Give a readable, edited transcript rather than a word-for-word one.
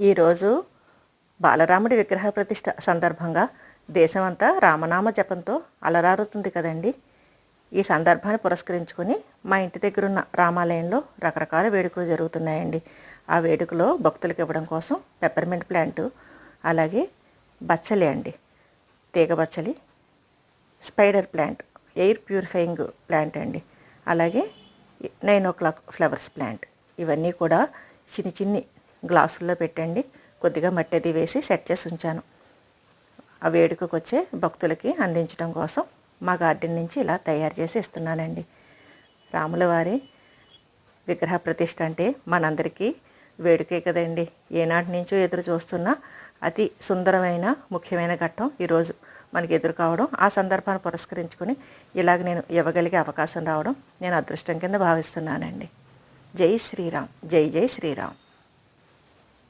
ఈరోజు బాలరాముడి విగ్రహ ప్రతిష్ఠ సందర్భంగా దేశమంతా రామనామ జపంతో అలరారుతుంది కదండి. ఈ సందర్భాన్ని పురస్కరించుకొని మా ఇంటి దగ్గర ఉన్న రామాలయంలో రకరకాల వేడుకలు జరుగుతున్నాయండి. ఆ వేడుకలో భక్తులకు ఇవ్వడం కోసం పెప్పర్మెంట్ ప్లాంటు, అలాగే బచ్చలి అండి, తీగ బచ్చలి, spider plant, air purifying plant అండి, అలాగే 9 o'clock ఫ్లవర్స్ ప్లాంట్, ఇవన్నీ కూడా చిన్ని చిన్ని గ్లాసుల్లో పెట్టండి. కొద్దిగా మట్టి అది వేసి సెట్ చేసి ఉంచాను. ఆ వేడుకకు వచ్చే భక్తులకి అందించడం కోసం మా గార్డెన్ నుంచి ఇలా తయారు చేసి ఇస్తున్నానండి. రాముల వారి విగ్రహ ప్రతిష్ఠ అంటే మనందరికీ వేడుకే కదండి. ఏనాటి నుంచో ఎదురు చూస్తున్న అతి సుందరమైన ముఖ్యమైన ఘట్టం ఈరోజు మనకి ఎదురు కావడం, ఆ సందర్భాన్ని పురస్కరించుకొని ఇలాగ నేను ఇవ్వగలిగే అవకాశం రావడం నేను అదృష్టం కింద భావిస్తున్నానండి. జై శ్రీరామ్, జై జై శ్రీరామ్.